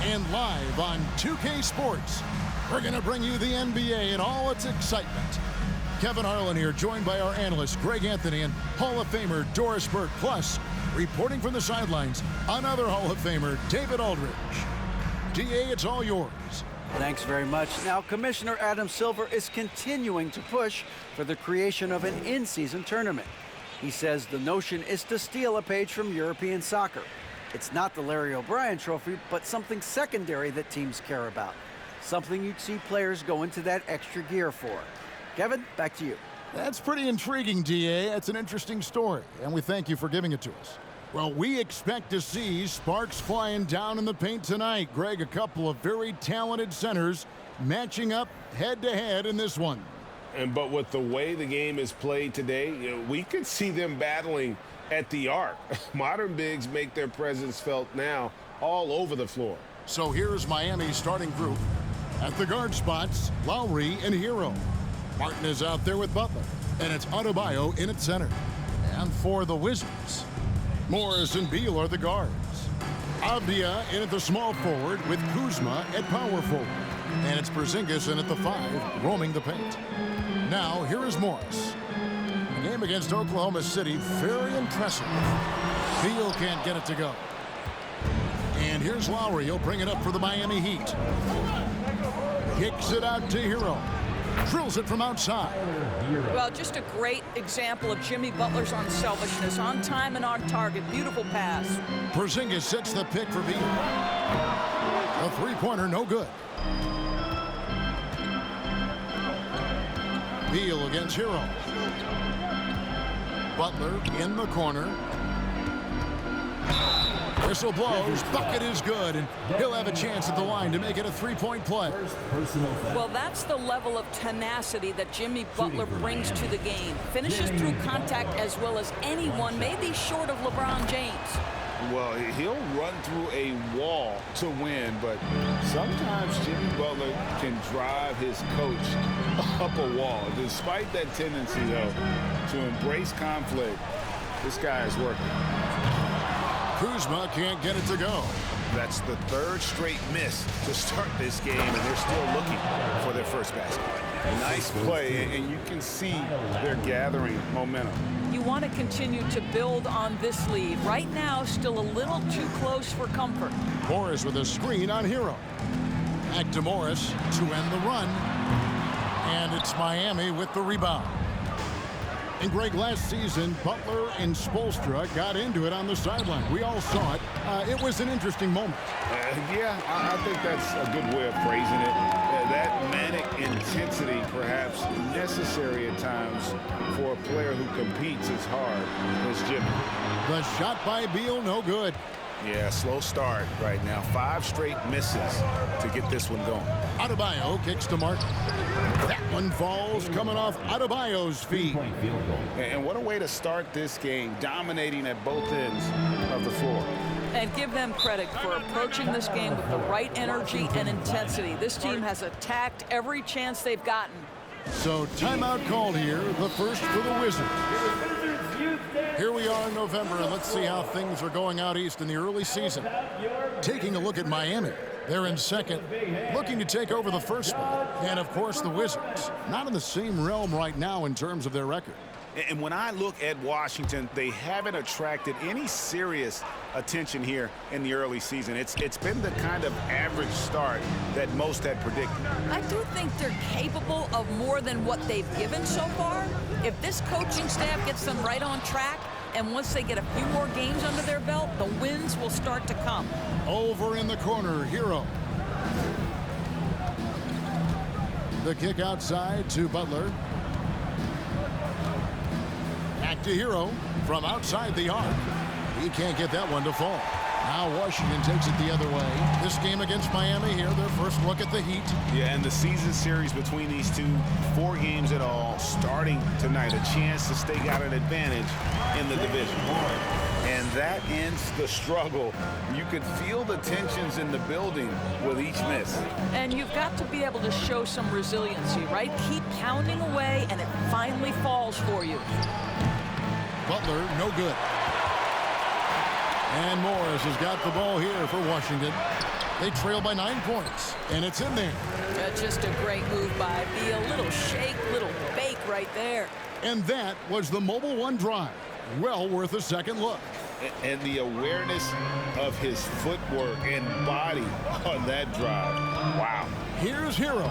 And live on 2K Sports, we're going to bring you the NBA and all its excitement. Kevin Harlan here, joined by our analysts Greg Anthony and Hall of Famer Doris Burke. Plus, reporting from the sidelines, another Hall of Famer, David Aldridge. DA, it's all yours. Thanks very much. Now, Commissioner Adam Silver is continuing to push for the creation of an in-season tournament. He says the notion is to steal a page from European soccer. It's not the Larry O'Brien Trophy, but something secondary that teams care about. Something you'd see players go into that extra gear for. Kevin, back to you. That's pretty intriguing, DA. That's an interesting story, and we thank you for giving it to us. Well, we expect to see sparks flying down in the paint tonight. Greg, a couple of very talented centers matching up head-to-head in this one. But with the way the game is played today, we could see them battling at the arc. Modern bigs make their presence felt now all over the floor. So here's Miami's starting group. At the guard spots, Lowry and Hero. Martin is out there with Butler, and it's Adebayo in at center. And for the Wizards, Morris and Beal are the guards. Avdia in at the small forward with Kuzma at power forward. And it's Porzingis in at the 5, roaming the paint. Now, here is Morris. The game against Oklahoma City, very impressive. Beal can't get it to go. And here's Lowry. He'll bring it up for the Miami Heat. Kicks it out to Hero. Drills it from outside. Well, just a great example of Jimmy Butler's unselfishness. On time and on target. Beautiful pass. Porzingis sets the pick for Beal. A three-pointer, no good. Beal against Hero. Butler in the corner. Whistle blows. Bucket is good, and he'll have a chance at the line to make it a three-point play. Well, that's the level of tenacity that Jimmy Butler brings to the game. Finishes through contact as well as anyone, maybe short of LeBron James. Well, he'll run through a wall to win, but sometimes Jimmy Butler can drive his coach up a wall. Despite that tendency, though, to embrace conflict, this guy is working. Kuzma can't get it to go. That's the third straight miss to start this game, and they're still looking for their first basket. Nice play, and you can see they're gathering momentum. You want to continue to build on this lead. Right now, still a little too close for comfort. Morris with a screen on Hero. Back to Morris to end the run. And it's Miami with the rebound. And Greg, last season, Butler and Spoelstra got into it on the sideline. We all saw it. It was an interesting moment. Yeah, I think that's a good way of phrasing it. That manic intensity, perhaps necessary at times for a player who competes as hard as Jimmy. The shot by Beal, no good. Yeah, slow start right now. 5 straight misses to get this one going. Adebayo kicks to Martin. That one falls coming off Adebayo's feet. And what a way to start this game, dominating at both ends of the floor. And give them credit for approaching this game with the right energy and intensity. This team has attacked every chance they've gotten. So timeout called here, the first for the Wizards. Here we are in November, and let's see how things are going out east in the early season. Taking a look at Miami. They're in second, looking to take over the first spot. And, of course, the Wizards, not in the same realm right now in terms of their record. And when I look at Washington, they haven't attracted any serious attention here in the early season. It's been the kind of average start that most had predicted. I do think they're capable of more than what they've given so far. If this coaching staff gets them right on track, and once they get a few more games under their belt, the wins will start to come. Over in the corner, Hero. The kick outside to Butler. Back to Hero from outside the arc. He can't get that one to fall. Now Washington takes it the other way. This game against Miami here, their first look at the Heat. Yeah, and the season series between these two, 4 games in all, starting tonight. A chance to stake out an advantage in the division. And that ends the struggle. You could feel the tensions in the building with each miss. And you've got to be able to show some resiliency, right? Keep pounding away, and it finally falls for you. Butler, no good. And Morris has got the ball here for Washington. They trail by 9 points, and it's in there. Just a great move by Beal. Little shake, little bake right there. And that was the Mobile One drive. Well worth a second look. And the awareness of his footwork and body on that drive. Wow. Here's Hero.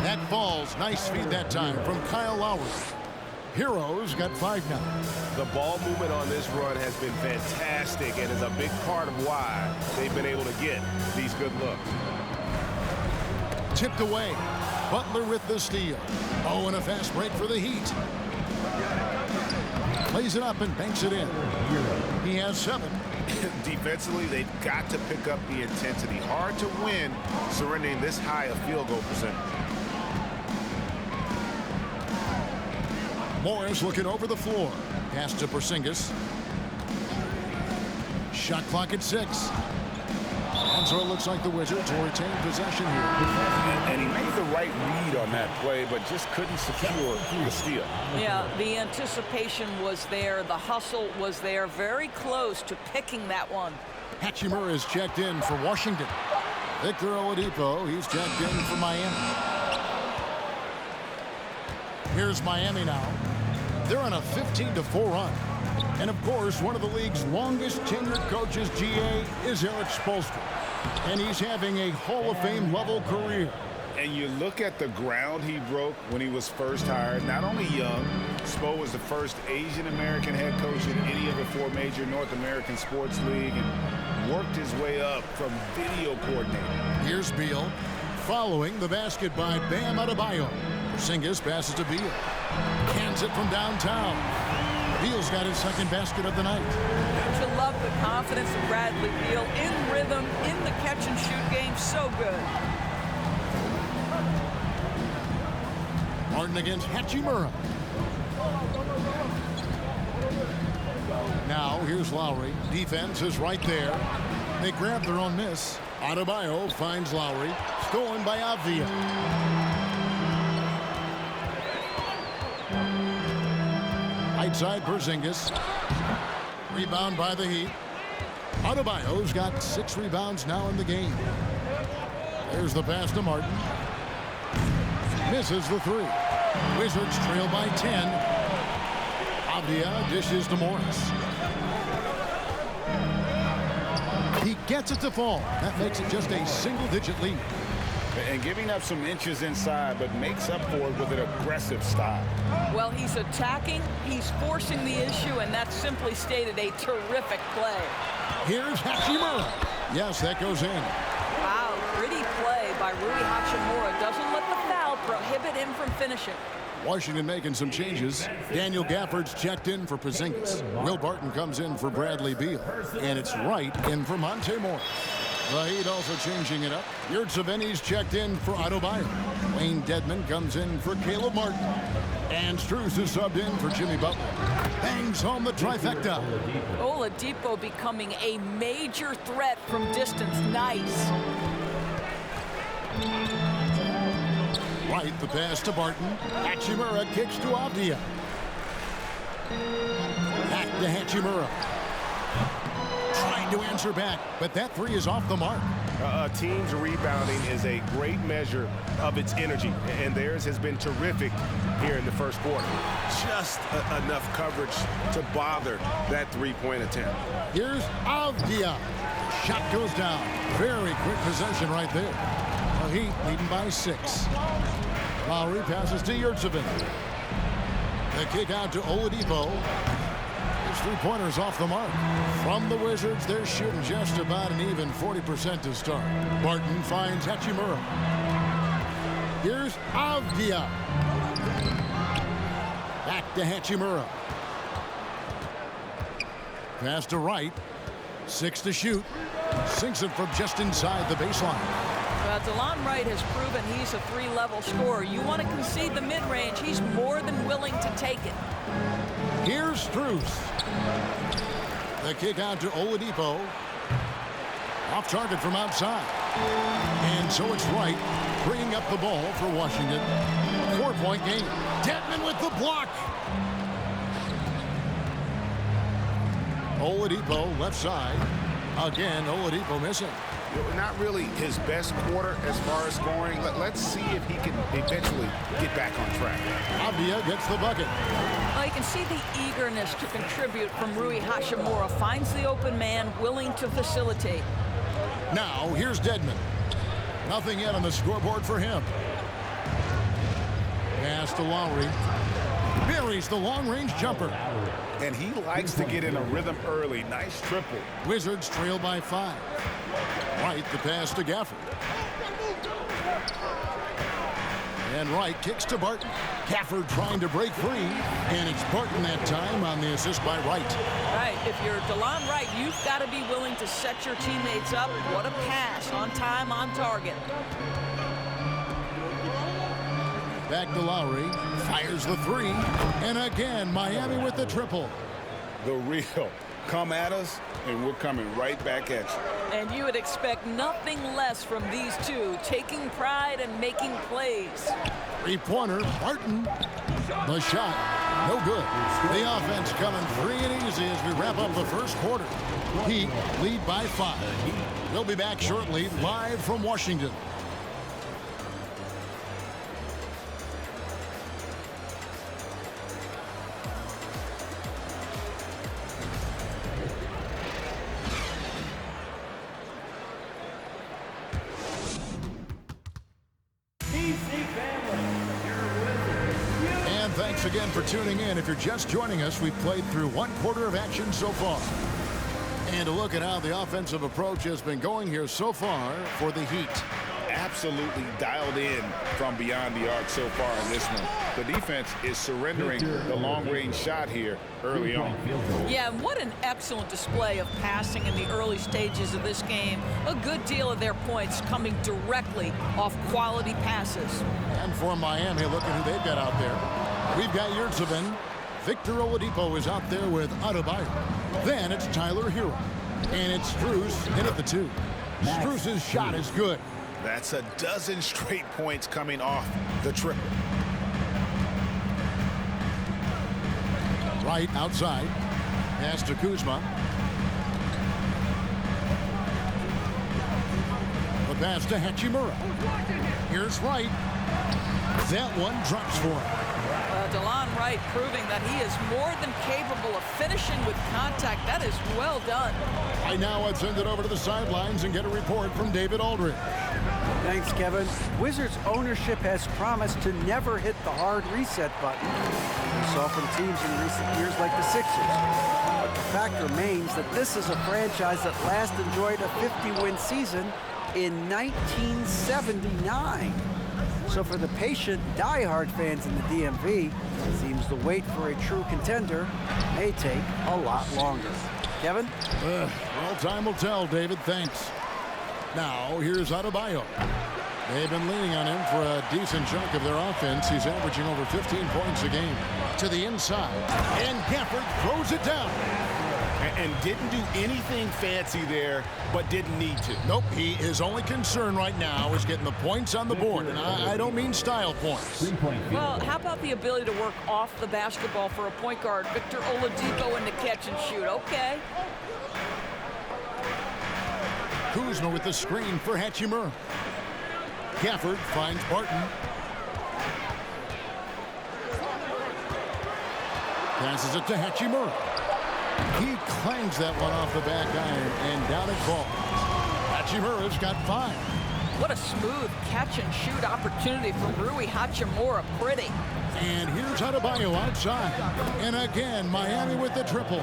That falls. Nice feed that time from Kyle Lowry. Hero's got 5 now. The ball movement on this run has been fantastic and is a big part of why they've been able to get these good looks. Tipped away. Butler with the steal. Oh, and a fast break for the Heat. Plays it up and banks it in. He has 7. Defensively, they've got to pick up the intensity. Hard to win surrendering this high a field goal percentage. Morris looking over the floor. Pass to Porzingis. Shot clock at 6. And so it looks like the Wizards will retain possession here. And he made the right read on that play, but just couldn't secure the steal. Yeah, the anticipation was there. The hustle was there. Very close to picking that one. Hachimura is checked in for Washington. Victor Oladipo, he's checked in for Miami. Here's Miami now. They're on a 15-4 run. And, of course, one of the league's longest tenured coaches, GA, is Eric Spoelstra. And he's having a Hall of Fame level career. And you look at the ground he broke when he was first hired. Not only young, Spo was the first Asian-American head coach in any of the 4 major North American sports league and worked his way up from video coordinator. Here's Beal. Following the basket by Bam Adebayo. Porzingis passes to Beal. Cans it from downtown. Beal's got his second basket of the night. Don't you love the confidence of Bradley Beal in rhythm, in the catch-and-shoot game? So good. Martin against Hachimura. Now, here's Lowry. Defense is right there. They grab their own miss. Adebayo finds Lowry. Stolen by Avdia. Right side, Porzingis. Rebound by the Heat. Adebayo's got 6 rebounds now in the game. There's the pass to Martin. Misses the 3. Wizards trail by 10. Avdia dishes to Morris. He gets it to fall. That makes it just a single-digit lead. And giving up some inches inside, but makes up for it with an aggressive style. Well, he's attacking, he's forcing the issue, and that's simply stated a terrific play. Here's Hachimura. Yes, that goes in. Wow, pretty play by Rui Hachimura. Doesn't let the foul prohibit him from finishing. Washington making some changes. Daniel Gafford's checked in for Porzingis. Will Barton comes in for Bradley Beal. And it's Wright in for Monte Morris. The Heat also changing it up. Yurtseven's checked in for Adebayo. Wayne Dedmon comes in for Caleb Martin. And Strus is subbed in for Jimmy Butler. Bangs home the trifecta. Oladipo becoming a major threat from distance. Nice. Right, the pass to Barton. Hachimura kicks to Avdia. Back to Hachimura. Trying to answer back, but that 3 is off the mark. A team's rebounding is a great measure of its energy, and theirs has been terrific here in the first quarter. Just enough coverage to bother that 3-point attempt. Here's Avdia. Shot goes down. Very quick possession right there. The Heat leading by 6. Lowry passes to Yurtseven. The kick out to Oladipo. His 3-pointer's off the mark. From the Wizards, they're shooting just about an even 40% to start. Barton finds Hachimura. Here's Avdia. Back to Hachimura. Pass to Wright. 6 to shoot. Sinks it from just inside the baseline. DeLon Wright has proven he's a 3-level scorer. You want to concede the mid-range, he's more than willing to take it. Here's Strus. The kick out to Oladipo. Off target from outside. And so it's Wright bringing up the ball for Washington. 4-point game. Dedmon with the block. Oladipo left side. Again, Oladipo missing. not really his best quarter as far as scoring. Let's see if he can eventually get back on track. Abia gets the bucket. Well, you can see the eagerness to contribute from Rui Hachimura. Finds the open man, willing to facilitate. Now, here's Dedmon. Nothing yet on the scoreboard for him. Pass to Lowry. Buries the long-range jumper. And he likes to get in a rhythm early. Nice triple. Wizards trail by 5. Wright the pass to Gafford. And Wright kicks to Barton. Gafford trying to break free. And it's Barton that time on the assist by Wright. Right, if you're DeLon Wright, you've got to be willing to set your teammates up. What a pass, on time, on target. Back to Lowry. Fires the 3. And again, Miami with the triple. The real. Come at us, and we're coming right back at you. And you would expect nothing less from these two, taking pride and making plays. 3-pointer, Barton. The shot, no good. The offense coming free and easy as we wrap up the first quarter. Heat lead by 5. We'll be back shortly, live from Washington. Thanks again for tuning in. If you're just joining us, we've played through 1 quarter of action so far. And to look at how the offensive approach has been going here so far for the Heat. Absolutely dialed in from beyond the arc so far in this one. The defense is surrendering the long-range shot here early on. Yeah, and what an excellent display of passing in the early stages of this game. A good deal of their points coming directly off quality passes. And for Miami, look at who they've got out there. We've got Yurtseven. Victor Oladipo is out there with Adebayo. Then it's Tyler Hero. And it's Strus in at the 2. Strus's shot is good. That's a dozen straight points coming off the triple. Wright outside. Pass to Kuzma. The pass to Hachimura. Here's Wright. That one drops for him. DeLon Wright proving that he is more than capable of finishing with contact. That is well done. Right now, let's send it over to the sidelines and get a report from David Aldridge. Thanks, Kevin. Wizards ownership has promised to never hit the hard reset button. We saw from teams in recent years like the Sixers. But the fact remains that this is a franchise that last enjoyed a 50-win season in 1979. So for the patient, die-hard fans in the DMV, it seems the wait for a true contender may take a lot longer. Kevin? Well, time will tell, David. Thanks. Now, here's Adebayo. They've been leaning on him for a decent chunk of their offense. He's averaging over 15 points a game. To the inside, and Gafford throws it down. And didn't do anything fancy there, but didn't need to. Nope, his only concern right now is getting the points on the board. And I don't mean style points. Well, how about the ability to work off the basketball for a point guard? Victor Oladipo in the catch and shoot. Okay. Kuzma with the screen for Hachimura. Gafford finds Barton. Passes it to Hachimura. He clangs that one off the back iron, and down it falls. Hachimura's got 5. What a smooth catch-and-shoot opportunity from Rui Hachimura. Pretty. And here's Adebayo outside. And again, Miami with the triple.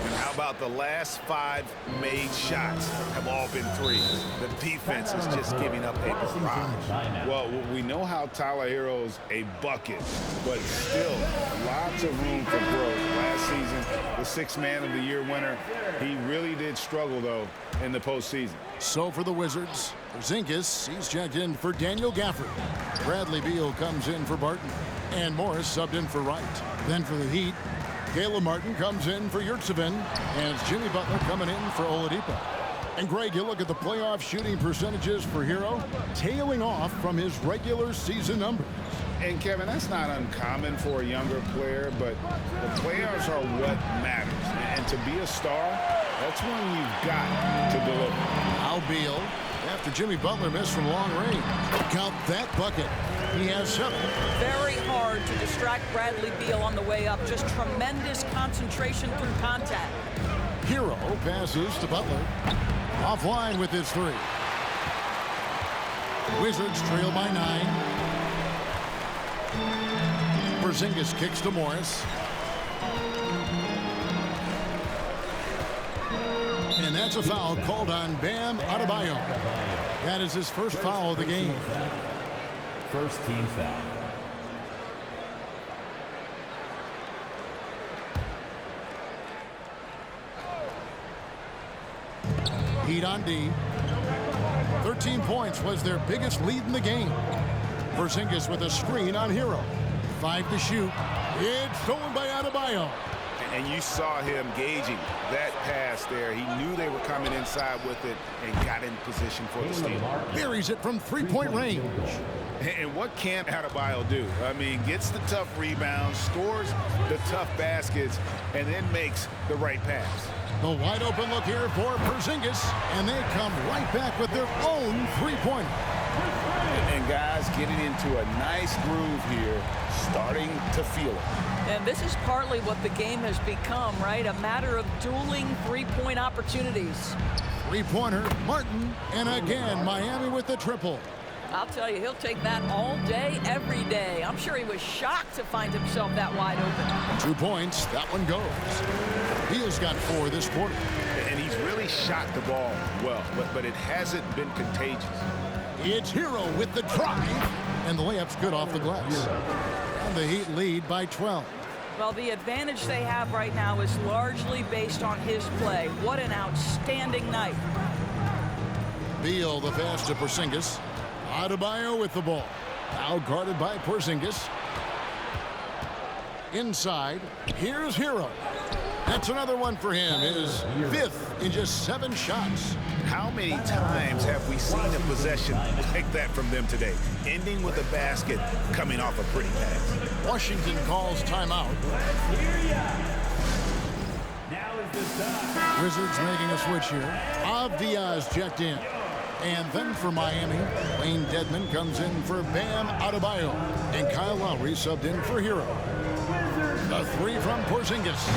And how about the last 5 made shots have all been threes? The defense is just giving up a barrage. Well, we know how Tyler Hero's a bucket, but still lots of room for growth. Last season, the 6th Man of the Year winner, he really did struggle, though, in the postseason. So for the Wizards, Porzingis, he's checked in for Daniel Gafford. Bradley Beal comes in for Barton. And Morris subbed in for Wright. Then for the Heat, Caleb Martin comes in for Yurtseven, and it's Jimmy Butler coming in for Oladipo. And Greg, you look at the playoff shooting percentages for Hero, tailing off from his regular season numbers. And Kevin, that's not uncommon for a younger player, but the playoffs are what matters. And to be a star, that's when you've got to deliver. Now Beal after Jimmy Butler missed from long range. Count that bucket. He has 7. Very hard to distract Bradley Beal on the way up. Just tremendous concentration through contact. Hero passes to Butler. Offline with his 3. Wizards trail by 9. Porzingis kicks to Morris. And that's a foul called on Bam Adebayo. That is his first foul of the game. First team foul. Heat on D. 13 points was their biggest lead in the game. Porzingis with a screen on Hero. 5 to shoot. It's stolen by Adebayo. And you saw him gauging that pass there. He knew they were coming inside with it and got in position for the steal. Buries it from 3-point range. And what can't Adebayo do? I mean, gets the tough rebounds, scores the tough baskets, and then makes the right pass. The wide open look here for Porzingis, and they come right back with their own 3-pointer. And guys getting into a nice groove here, starting to feel it. And this is partly what the game has become, right? A matter of dueling 3-point opportunities. 3-pointer, Martin, and again, Miami with the triple. I'll tell you, he'll take that all day, every day. I'm sure he was shocked to find himself that wide open. 2 points, that one goes. Beal's got 4 this quarter. And he's really shot the ball well, but it hasn't been contagious. It's Hero with the drive, and the layup's good off the glass. And the Heat lead by 12. Well, the advantage they have right now is largely based on his play. What an outstanding night. Beal the pass to Porzingis. Adebayo with the ball. Now guarded by Porzingis. Inside, here's Hero. That's another one for him. His 5th in just 7 shots. How many times have we seen a possession like that from them today? Ending with a basket, coming off a pretty pass. Washington calls timeout. Wizards making a switch here. Diaz checked in. And then for Miami, Wayne Dedmon comes in for Bam Adebayo. And Kyle Lowry subbed in for Hero. The 3 from Porzingis.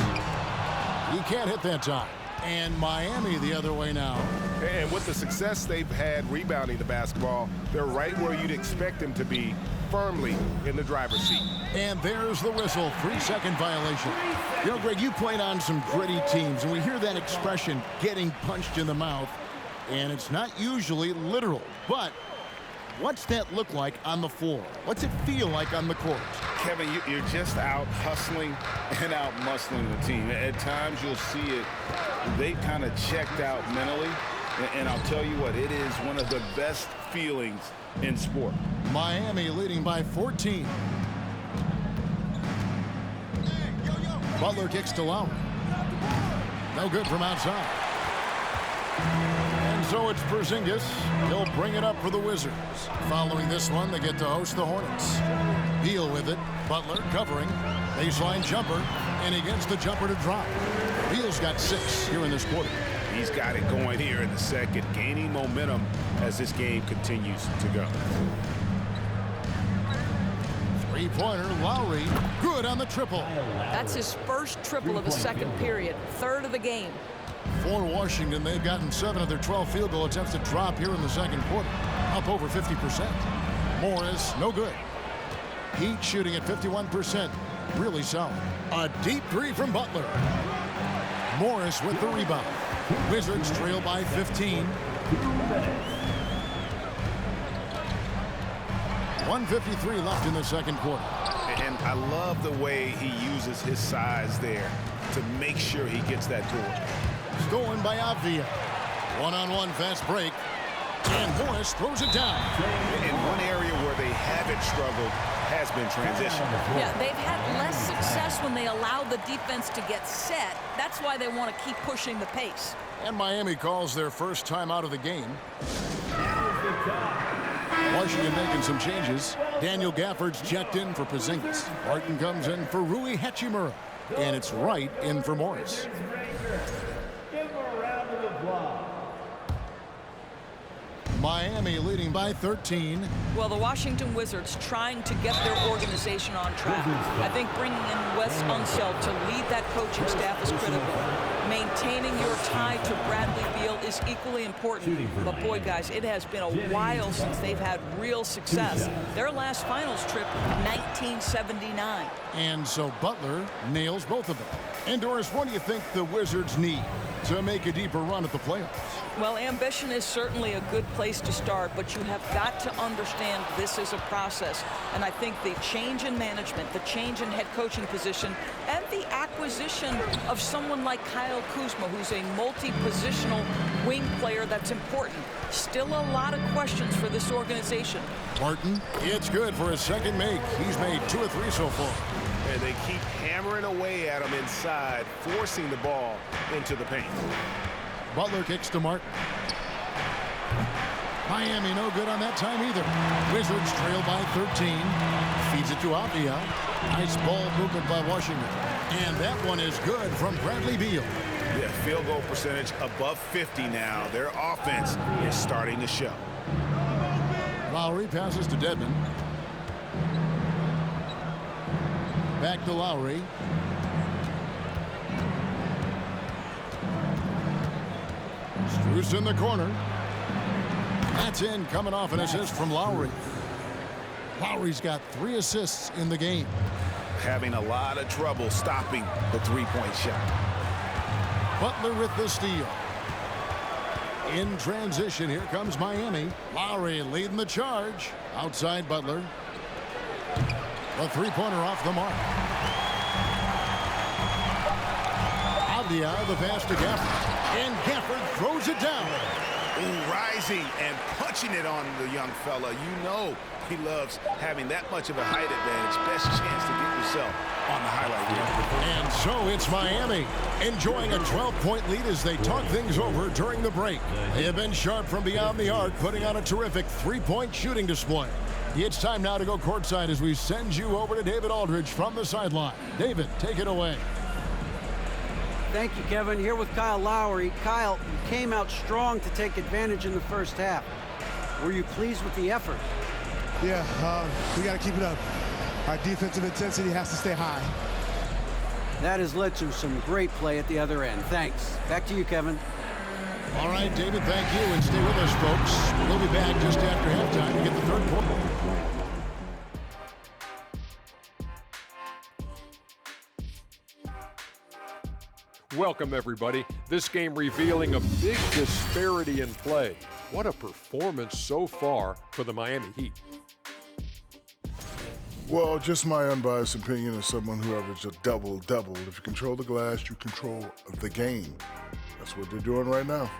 He can't hit that time. And Miami the other way now. And with the success they've had rebounding the basketball, they're right where you'd expect them to be, firmly in the driver's seat. And there's the whistle, 3-second violation. You know, Greg, you played on some gritty teams, and we hear that expression, getting punched in the mouth, and it's not usually literal. But what's that look like on the floor? What's it feel like on the court? Kevin, you're just out hustling and out muscling the team. At times you'll see it, they kind of checked out mentally. And I'll tell you what, it is one of the best feelings in sport. Miami leading by 14. Butler kicks to Lowry. No good from outside. And so it's Porzingis. He'll bring it up for the Wizards. Following this one, they get to host the Hornets. Beal with it. Butler covering. Baseline jumper. And he gets the jumper to drop. Beal's got 6 here in this quarter. He's got it going here in the second, gaining momentum as this game continues to go. 3-pointer, Lowry, good on the triple. That's his first triple of the second period, 3rd of the game. For Washington, they've gotten 7 of their 12 field goal attempts to drop here in the second quarter, up over 50%. Morris, no good. Heat shooting at 51%, really solid. A deep 3 from Butler. Morris with the rebound. Wizards trail by 15. 1:53 left in the second quarter. And I love the way he uses his size there to make sure he gets that door. Stolen by Avdia. One-on-one fast break. And Morris throws it down. In one area where they haven't struggled has been transition. Yeah, they've had less success when they allow the defense to get set. That's why they want to keep pushing the pace. And Miami calls their first time out of the game. Washington making some changes. Daniel Gafford's checked in for Porzingis. Martin comes in for Rui Hachimura. And it's Wright in for Miami leading by 13. Well, the Washington Wizards trying to get their organization on track. I think bringing in Wes Unseld to lead that coaching staff is critical. Maintaining your tie to Bradley Beal is equally important. But boy, guys, it has been a while since they've had real success. Their last finals trip, 1979. And so Butler nails both of them. And Doris, what do you think the Wizards need to make a deeper run at the playoffs? Well, ambition is certainly a good place to start, but you have got to understand this is a process. And I think the change in management, the change in head coaching position, and the acquisition of someone like Kyle Kuzma, who's a multi-positional wing player that's important. Still a lot of questions for this organization. Martin, it's good for his second make. He's made 2 or 3 so far. And they keep hammering away at him inside, forcing the ball into the paint. Butler kicks to Martin. Miami no good on that time either. Wizards trail by 13. Feeds it to Avdia. Nice ball movement by Washington. And that one is good from Bradley Beal. Yeah, field goal percentage above 50 now. Their offense is starting to show. Lowry passes to Dedmon. Back to Lowry. Strus in the corner. That's in, coming off an assist from Lowry. Lowry's got 3 assists in the game. Having a lot of trouble stopping the three-point shot. Butler with the steal. In transition, here comes Miami. Lowry leading the charge. Outside Butler. A three-pointer off the mark. Avdia, the pass to Gafford. And Gafford throws it down. Ooh, rising and punching it on the young fella. You know he loves having that much of a height advantage. Best chance to get yourself on the highlight reel. And so it's Miami enjoying a 12-point lead as they talk things over during the break. They have been sharp from beyond the arc, putting on a terrific three-point shooting display. It's time now to go courtside as we send you over to David Aldridge from the sideline. David, take it away. Thank you, Kevin. Here with Kyle Lowry. Kyle, you came out strong to take advantage in the first half. Were you pleased with the effort? Yeah, we got to keep it up. Our defensive intensity has to stay high. That has led to some great play at the other end. Thanks. Back to you, Kevin. All right, David, thank you, and stay with us, folks. We'll be back just after halftime to get the third quarter. Welcome, everybody. This game revealing a big disparity in play. What a performance so far for the Miami Heat. Well, just my unbiased opinion as someone who averaged a double-double. If you control the glass, you control the game. That's what they're doing right now.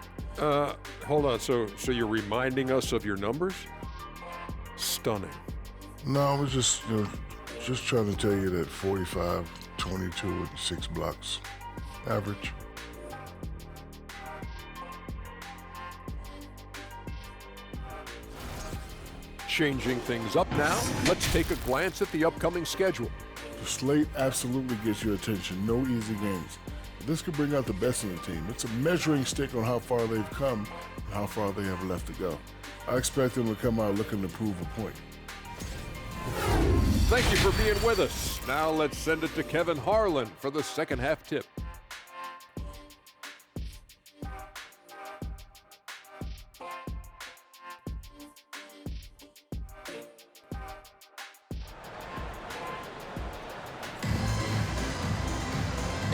Hold on. So you're reminding us of your numbers? Stunning. No, I was just trying to tell you that 45, 22, and 6 blocks. Average. Changing things up now, let's take a glance at the upcoming schedule. The slate absolutely gets your attention. No easy games. This could bring out the best in the team. It's a measuring stick on how far they've come and how far they have left to go. I expect them to come out looking to prove a point. Thank you for being with us. Now let's send it to Kevin Harlan for the second half tip.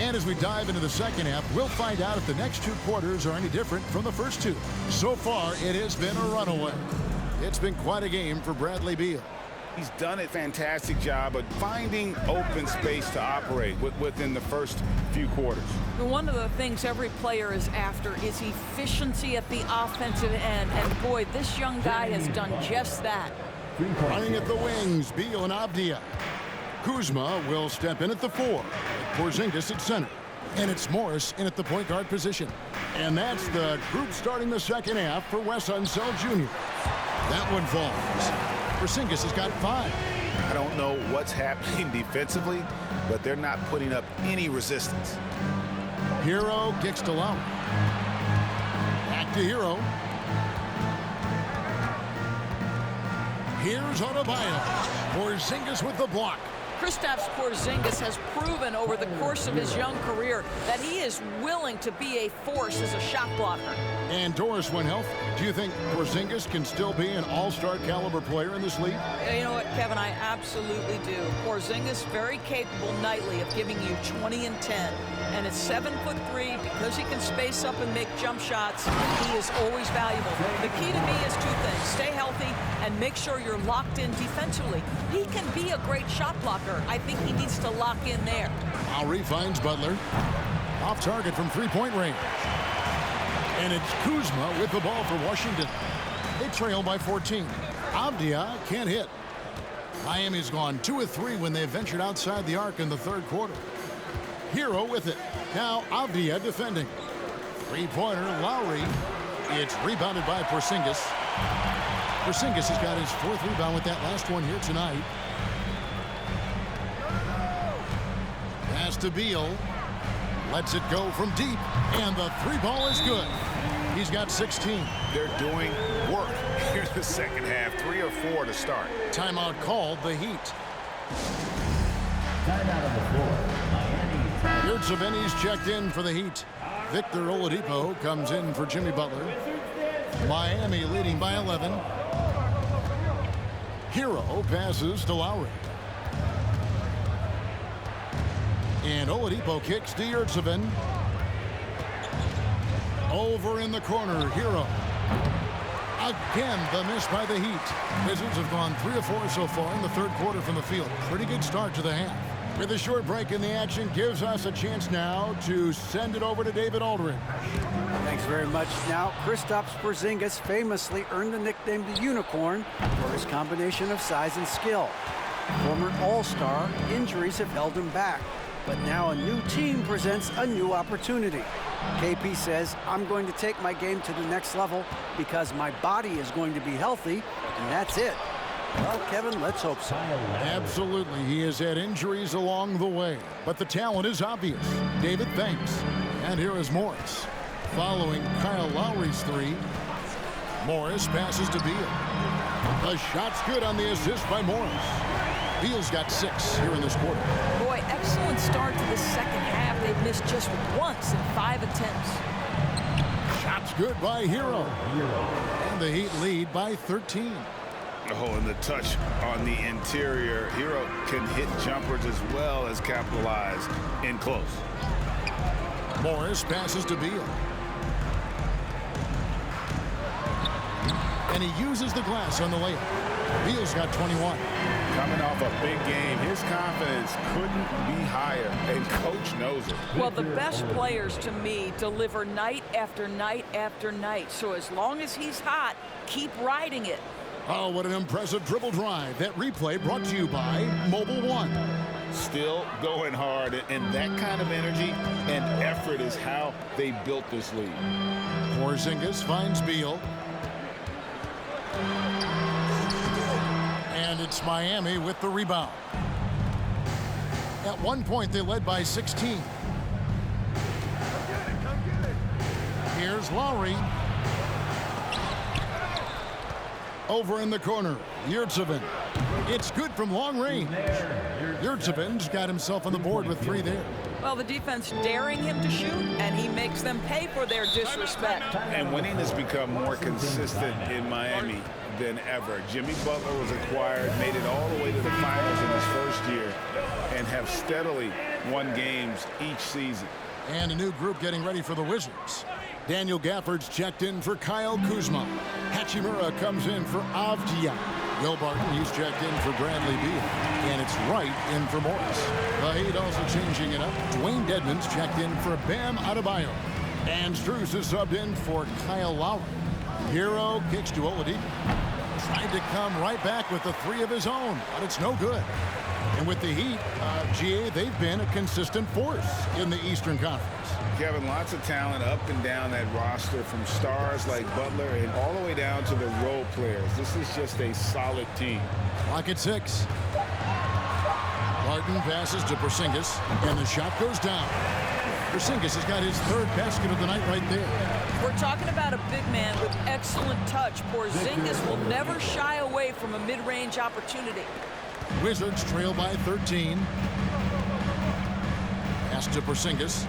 And as we dive into the second half, we'll find out if the next 2 quarters are any different from the first 2. So far, it has been a runaway. It's been quite a game for Bradley Beal. He's done a fantastic job of finding open space to operate within the first few quarters. One of the things every player is after is efficiency at the offensive end. And boy, this young guy has done just that. Running at the wings, Beal and Avdia. Kuzma will step in at the 4. Porzingis at center. And it's Morris in at the point guard position. And that's the group starting the second half for Wes Unseld Jr. That one falls. Porzingis has got 5. I don't know what's happening defensively, but they're not putting up any resistance. Hero kicks to Lowry. Back to Hero. Here's Adebayo. Porzingis with the block. Kristaps Porzingis has proven over the course of his young career that he is willing to be a force as a shot blocker. And Doris, when healthy, do you think Porzingis can still be an all-star caliber player in this league? You know what, Kevin, I absolutely do. Porzingis very capable nightly of giving you 20 and 10. And at 7'3", because he can space up and make jump shots, he is always valuable. The key to me is two things: stay healthy and make sure you're locked in defensively. He can be a great shot blocker. I think he needs to lock in there. Lowry finds Butler. Off target from three-point range. And it's Kuzma with the ball for Washington. They trail by 14. Avdia can't hit. Miami's gone 2 of 3 when they ventured outside the arc in the third quarter. Hero with it. Now Avdia defending. Three-pointer, Lowry. It's rebounded by Porzingis. Porzingis has got his 4th rebound with that last one here tonight. Pass to Beal. Lets it go from deep. And the 3-ball is good. He's got 16. They're doing work here in the second half. 3 or 4 to start. Timeout called, the Heat. Timeout on the floor. Miami. Yurtseven's checked in for the Heat. Victor Oladipo comes in for Jimmy Butler. Miami leading by 11. Hero passes to Lowry. And Oladipo kicks to Yurtseven. Over in the corner, Hero. Again, the miss by the Heat. Wizards have gone 3 of 4 so far in the third quarter from the field. Pretty good start to the half. With a short break in the action, gives us a chance now to send it over to David Aldridge. Thanks very much. Now, Kristaps Porzingis famously earned the nickname the Unicorn for his combination of size and skill. Former All-Star, injuries have held him back. But now a new team presents a new opportunity. KP says, I'm going to take my game to the next level because my body is going to be healthy, and that's it. Well, Kevin, let's hope so. Absolutely. He has had injuries along the way, but the talent is obvious. David, thanks. And here is Morris. Following Kyle Lowry's 3, Morris passes to Beal. The shot's good on the assist by Morris. Beal's got 6 here in this quarter. Boy, excellent start to the second half. They've missed just once in 5 attempts. Shot's good by Hero. And the Heat lead by 13. Oh, and the touch on the interior. Hero can hit jumpers as well as capitalize in close. Morris passes to Beal. And he uses the glass on the layup. Beal's got 21. Coming off a big game, his confidence couldn't be higher, and coach knows it. Well, the best players to me deliver night after night after night. So as long as he's hot, keep riding it. Oh, what an impressive dribble drive. That replay brought to you by Mobile One. Still going hard, and that kind of energy and effort is how they built this league. Porzingis finds Beal. And it's Miami with the rebound. At one point, they led by 16. Here's Lowry. Over in the corner, Yurtseven. It's good from long range. Yurtseven's got himself on the board with 3 there. Well, the defense daring him to shoot, and he makes them pay for their disrespect. And winning has become more consistent in Miami than ever. Jimmy Butler was acquired, made it all the way to the finals in his first year, and have steadily won games each season. And a new group getting ready for the Wizards. Daniel Gafford's checked in for Kyle Kuzma. Hachimura comes in for Avdia. Will Barton, he's checked in for Bradley Beal. And it's Wright in for Morris. The Heat also changing it up. Dwayne Dedmon's checked in for Bam Adebayo. And Strus is subbed in for Kyle Lowry. Hero kicks to Oladipo. Tried to come right back with the 3 of his own, but it's no good. And with the Heat, GA, they've been a consistent force in the Eastern Conference. Kevin, lots of talent up and down that roster, from stars like Butler and all the way down to the role players. This is just a solid team. Clock at 6. Barton passes to Porzingis, and the shot goes down. Porzingis has got his 3rd basket of the night right there. We're talking about a big man with excellent touch. Porzingis will never shy away from a mid-range opportunity. Wizards trail by 13. Pass to Porzingis.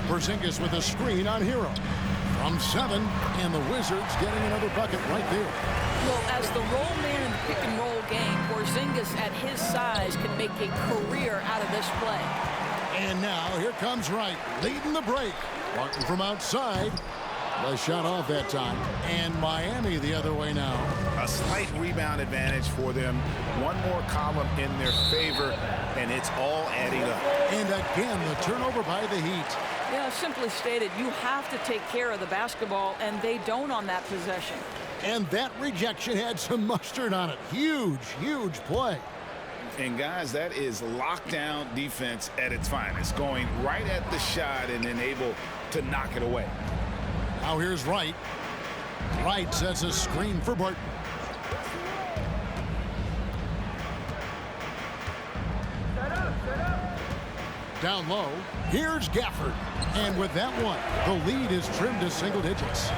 Porzingis with a screen on Hero. From 7, and the Wizards getting another bucket right there. Well, as the roll man in the pick-and-roll game, Porzingis at his size can make a career out of this play. And now here comes Wright, leading the break. Martin from outside. The shot off that time. And Miami the other way now. A slight rebound advantage for them. One more column in their favor, and it's all adding up. And again, the turnover by the Heat. Yeah, simply stated, you have to take care of the basketball, and they don't on that possession. And that rejection had some mustard on it. Huge, huge play. And guys, that is lockdown defense at its finest, going right at the shot and then able to knock it away. Now here's Wright. Wright sets a screen for Barton. Down low, here's Gafford. And with that one, the lead is trimmed to single digits.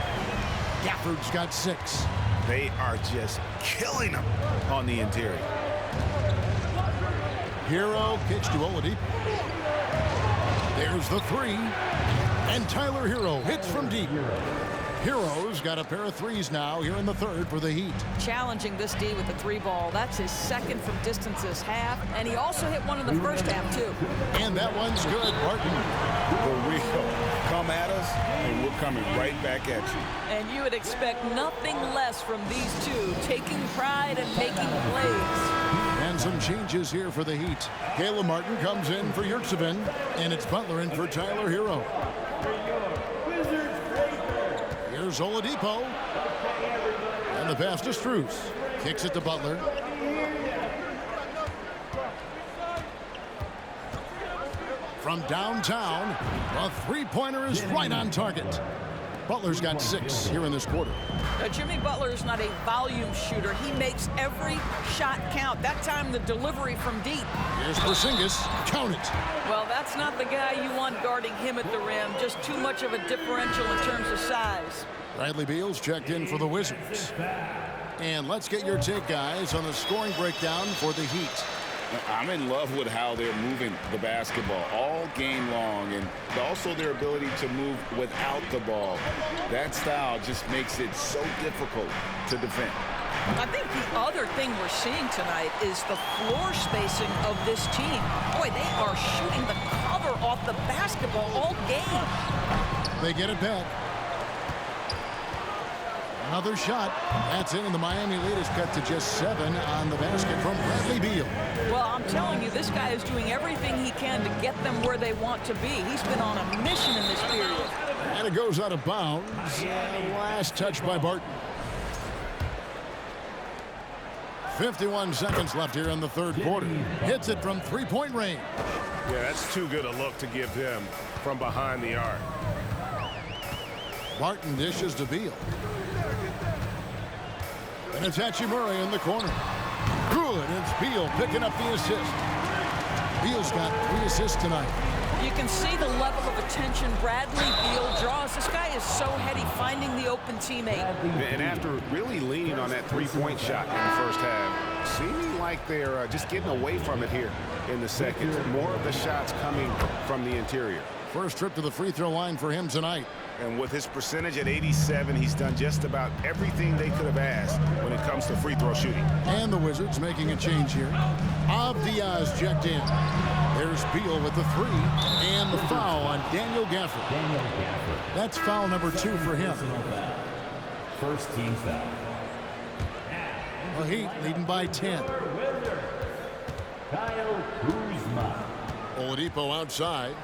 Gafford's got 6. They are just killing them on the interior. Hero kicks to Oladipo. There's the 3. And Tyler Hero hits from deep. Hero's got a pair of 3s now here in the 3rd for the Heat. Challenging this D with the 3 ball. That's his 2nd from distance this half, and he also hit one in the first half, too. And that one's good, Barton. For real. Come at us, and we're coming right back at you. And you would expect nothing less from these two, taking pride and making plays. And some changes here for the Heat. Caleb Martin comes in for Yurtseven, and it's Butler in for Tyler Hero. Here's Oladipo. And the pass to Strus. Kicks it to Butler. From downtown, the three-pointer is right on target. Butler's got 6 here in this quarter. Jimmy Butler is not a volume shooter. He makes every shot count. That time, the delivery from deep. Here's Porzingis. Count it. Well, that's not the guy you want guarding him at the rim. Just too much of a differential in terms of size. Bradley Beal's checked in for the Wizards. And let's get your take, guys, on the scoring breakdown for the Heat. I'm in love with how they're moving the basketball all game long, and also their ability to move without the ball. That style just makes it so difficult to defend. I think the other thing we're seeing tonight is the floor spacing of this team. Boy, they are shooting the cover off the basketball all game. They get it back. Another shot. That's in, and the Miami lead is cut to just 7 on the basket from Bradley Beal. Well, I'm telling you, this guy is doing everything he can to get them where they want to be. He's been on a mission in this period. And it goes out of bounds. And last touch by Barton. 51 seconds left here in the 3rd quarter. Hits it from three-point range. Yeah, that's too good a look to give them from behind the arc. Barton dishes to Beal. And it's Hachimura in the corner. Good. It's Beal picking up the assist. Beal's got 3 assists tonight. You can see the level of attention Bradley Beal draws. This guy is so heady, finding the open teammate. And after really leaning on that three-point shot in the first half, seeming like they're just getting away from it here in the second. More of the shots coming from the interior. First trip to the free throw line for him tonight. And with his percentage at 87, he's done just about everything they could have asked when it comes to free throw shooting. And the Wizards making a change here. Diaz checked in. There's Beal with the 3 and the foul on Daniel Gafford. That's foul number 2 for him. First team foul. The Heat leading by 10. Kyle Kuzma. Oladipo outside.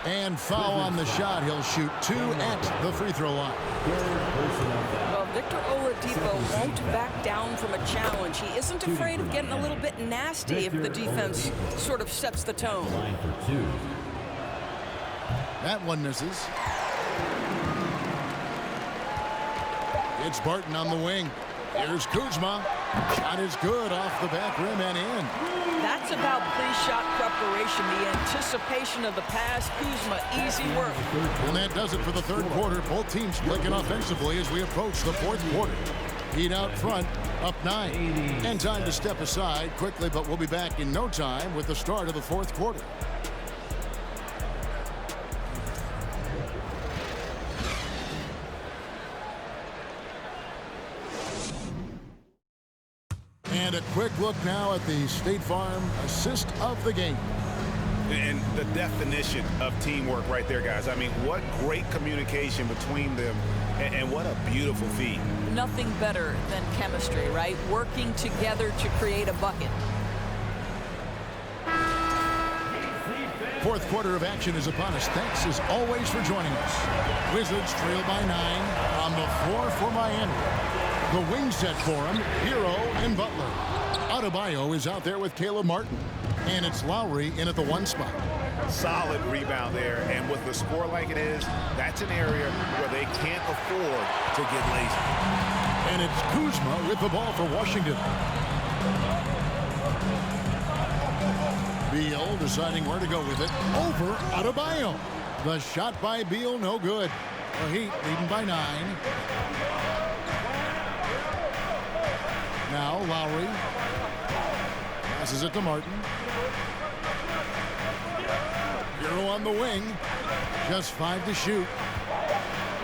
And foul on the shot. He'll shoot 2 at the free throw line. Well, Victor Oladipo won't back down from a challenge. He isn't afraid of getting a little bit nasty if the defense sort of sets the tone. Line for 2. That one misses. It's Barton on the wing. Here's Kuzma. Shot is good off the back rim and in. That's about pre-shot preparation, the anticipation of the pass. Kuzma, easy work. And that does it for the third quarter. Both teams clicking offensively as we approach the fourth quarter. Heat out front, up 9. And time to step aside quickly, but we'll be back in no time with the start of the fourth quarter. And a quick look now at the State Farm assist of the game. And the definition of teamwork right there, guys. I mean, what great communication between them, and what a beautiful feed. Nothing better than chemistry, right? Working together to create a bucket. Fourth quarter of action is upon us. Thanks as always for joining us. Wizards trail by 9 on the floor for Miami. The wing set for him, Hero and Butler. Adebayo is out there with Caleb Martin. And it's Lowry in at the 1 spot. Solid rebound there, and with the score like it is, that's an area where they can't afford to get lazy. And it's Kuzma with the ball for Washington. Beal deciding where to go with it. Over Adebayo. The shot by Beal, no good. The Heat leading by 9. Now Lowry passes it to Martin. Hero on the wing. Just 5 to shoot.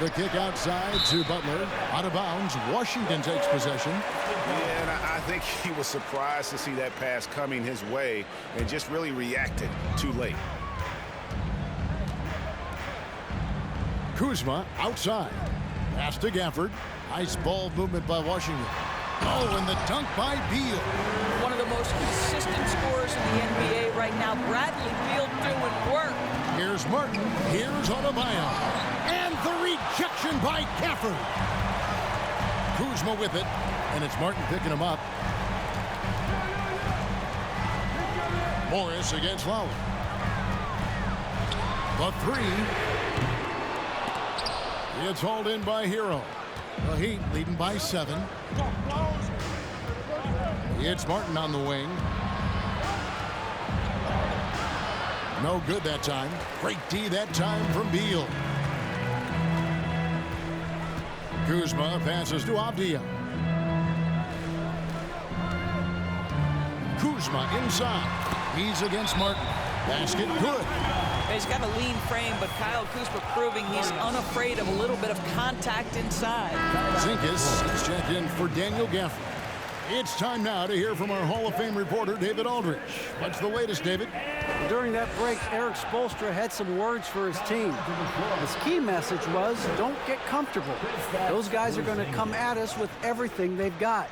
The kick outside to Butler. Out of bounds. Washington takes possession. Yeah, and I think he was surprised to see that pass coming his way and just really reacted too late. Kuzma outside. Pass to Gafford. Nice ball movement by Washington. Oh, and the dunk by Beal. One of the most consistent scorers in the NBA right now. Bradley Beal doing work. Here's Martin. Here's Adebayo. And the rejection by Gafford. Kuzma with it. And it's Martin picking him up. Morris against Lowry. The 3. It's hauled in by Hero. The Heat leading by 7. It's Martin on the wing. No good that time. Great D that time from Beal. Kuzma passes to Avdia. Kuzma inside. He's against Martin. Basket good. He's got a lean frame, but Kyle Kuzma proving he's unafraid of a little bit of contact inside. Zinkas is checked in for Daniel Gafford. It's time now to hear from our Hall of Fame reporter, David Aldridge. What's the latest, David? During that break, Eric Spoelstra had some words for his team. His key message was, don't get comfortable. Those guys are going to come at us with everything they've got.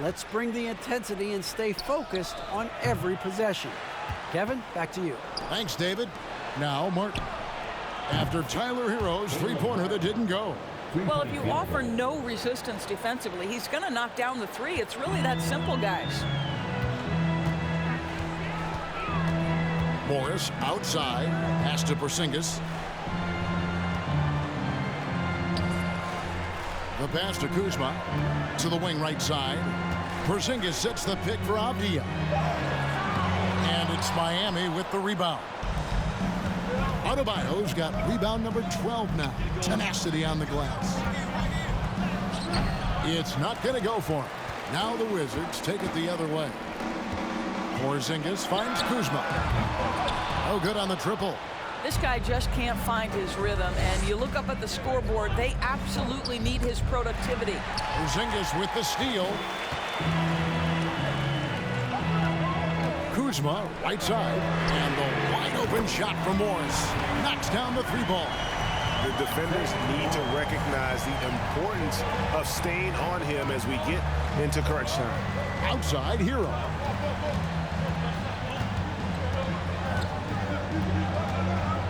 Let's bring the intensity and stay focused on every possession. Kevin, back to you. Thanks, David. Now, Martin. After Tyler Hero's three-pointer that didn't go. Well, if you offer no resistance defensively, he's going to knock down the 3. It's really that simple, guys. Morris outside. Pass to Porzingis. The pass to Kuzma. To the wing right side. Porzingis sets the pick for Avdia. And it's Miami with the rebound. Adebayo's got rebound number 12 now. Tenacity on the glass. It's not going to go for him. Now the Wizards take it the other way. Porzingis finds Kuzma. Oh, good on the triple. This guy just can't find his rhythm, and you look up at the scoreboard, they absolutely need his productivity. Porzingis with the steal. Kuzma, right side, and the wide-open shot from Morris. Knocks down the 3-ball. The defenders need to recognize the importance of staying on him as we get into crunch time. Outside, Hero.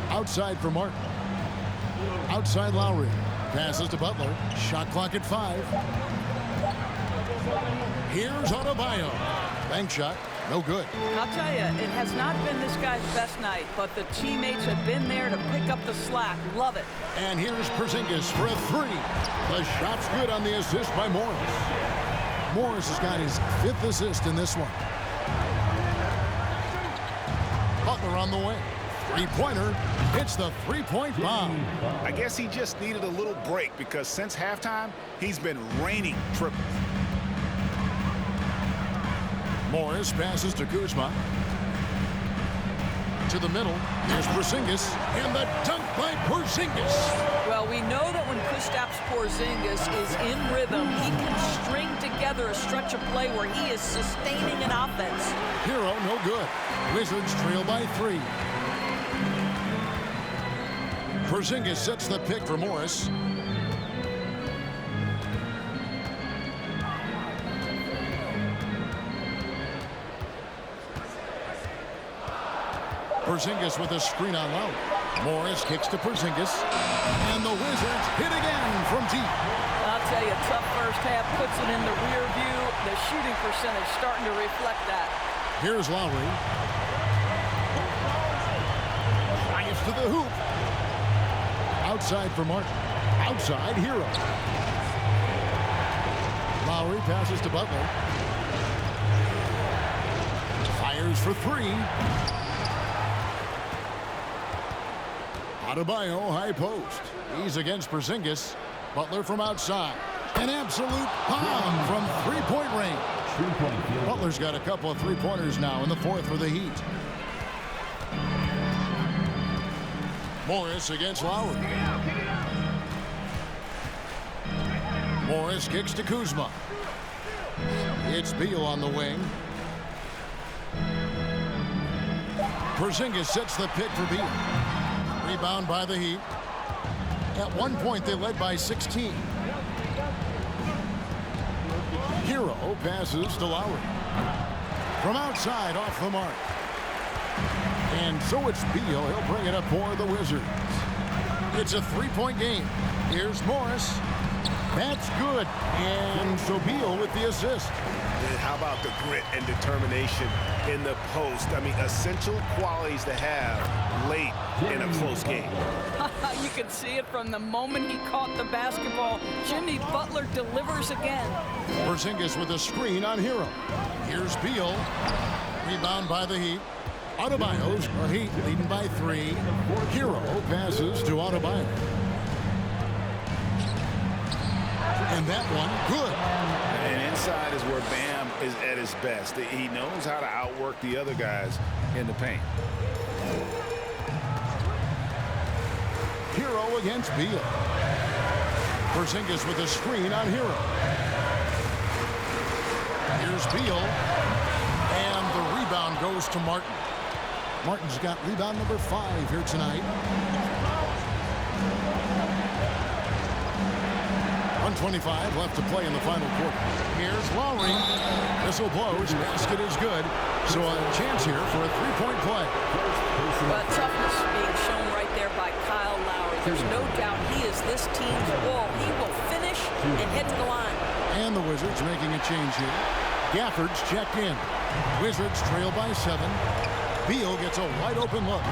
Outside for Martin. Outside Lowry. Passes to Butler. Shot clock at 5. Here's Adebayo. Bank shot. No good. I'll tell you, it has not been this guy's best night, but the teammates have been there to pick up the slack. Love it. And here's Porzingis for a 3. The shot's good on the assist by Morris. Morris has got his 5th assist in this one. Butler on the way. Three-pointer hits the three-point bomb. I guess he just needed a little break because since halftime, he's been raining triples. Morris passes to Kuzma. To the middle. Here's Porzingis. And the dunk by Porzingis. Well, we know that when Kristaps Porzingis is in rhythm, he can string together a stretch of play where he is sustaining an offense. Hero, no good. Wizards trail by 3. Porzingis sets the pick for Morris. Porzingis with a screen on Lowry. Morris kicks to Porzingis. And the Wizards hit again from deep. I'll tell you, tough first half puts it in the rear view. The shooting percentage starting to reflect that. Here's Lowry. Drives to the hoop. Outside for Martin. Outside, Hero. Lowry passes to Butler. Fires for 3. Adebayo, high post. He's against Porzingis. Butler from outside. An absolute bomb from three-point range. Butler's got a couple of three-pointers now in the 4th for the Heat. Morris against Lowry. Morris kicks to Kuzma. It's Beal on the wing. Porzingis sets the pick for Beal. Rebound by the Heat. At one point, they led by 16. Hero passes to Lowry. From outside, off the mark. And so it's Beal. He'll bring it up for the Wizards. It's a three-point game. Here's Morris. That's good. And so Beal with the assist. And how about the grit and determination in the post? I mean, essential qualities to have late in a close game. You can see it from the moment he caught the basketball. Jimmy Butler delivers again. Porzingis with a screen on Hero. Here's Beal. Rebound by the Heat. Adebayo's the Heat leading by 3. Hero passes to Adebayo. And that one, good. And inside is where Bam is at his best. He knows how to outwork the other guys in the paint. Hero against Beal. Porzingis with a screen on Hero. Here's Beal. And the rebound goes to Martin. Martin's got rebound number 5 here tonight. 1:25 left to play in the final quarter. Here's Lowry. Whistle blows. Basket is good. So a chance here for a three-point play. But toughness being shown right there by Kyle Lowry. There's no doubt he is this team's wall. He will finish and head to the line. And the Wizards making a change here. Gafford's checked in. Wizards trail by 7. Beal gets a wide open look.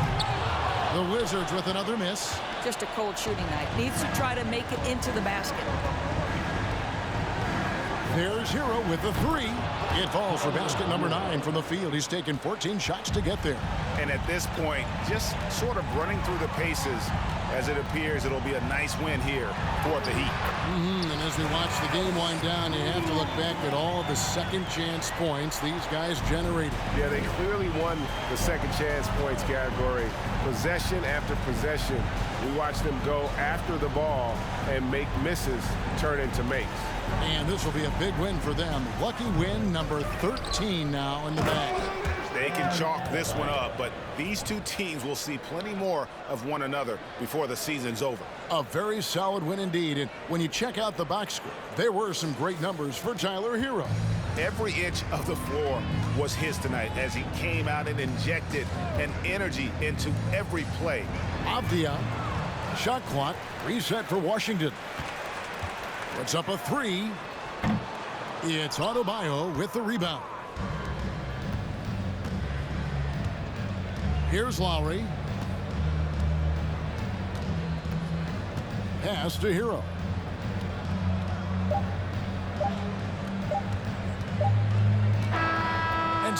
The Wizards with another miss. Just a cold shooting night. Needs to try to make it into the basket. There's Hero with the 3. It falls for basket number 9 from the field. He's taken 14 shots to get there. And at this point, just sort of running through the paces, as it appears it'll be a nice win here for the Heat. And as we watch the game wind down, you have to look back at all the second chance points these guys generated. Yeah, they clearly won the second chance points category. Possession after possession. We watch them go after the ball and make misses turn into makes. And this will be a big win for them. Lucky win number 13 now in the bag. They can chalk this one up, but these two teams will see plenty more of one another before the season's over. A very solid win indeed. And when you check out the box score, there were some great numbers for Tyler Hero. Every inch of the floor was his tonight as he came out and injected an energy into every play. Avdia, shot clock reset for Washington. Puts up a 3. It's Adebayo with the rebound. Here's Lowry. Pass to Hero.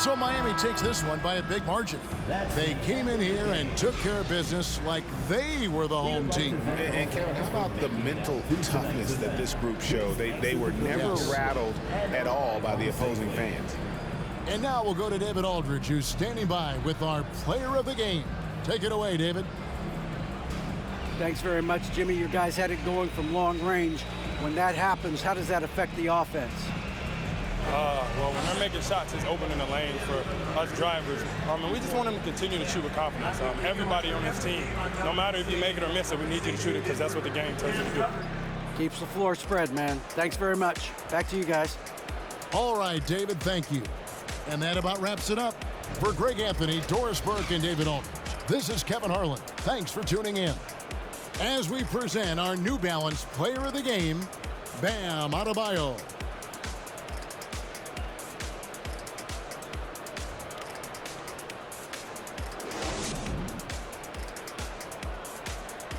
So Miami takes this one by a big margin. They came in here and took care of business like they were the home team. And Kevin, how about the mental toughness that this group showed? They were never rattled at all by the opposing fans. And now we'll go to David Aldridge, who's standing by with our player of the game. Take it away, David. Thanks very much, Jimmy. Your guys had it going from long range. When that happens, how does that affect the offense? Well, when they're making shots, it's opening the lane for us drivers. And we just want them to continue to shoot with confidence. Everybody on this team, no matter if you make it or miss it, we need you to shoot it because that's what the game tells you to do. Keeps the floor spread, man. Thanks very much. Back to you guys. All right, David, thank you. And that about wraps it up. For Greg Anthony, Doris Burke, and David Aldridge, this is Kevin Harlan. Thanks for tuning in. As we present our New Balance Player of the Game, Bam Adebayo.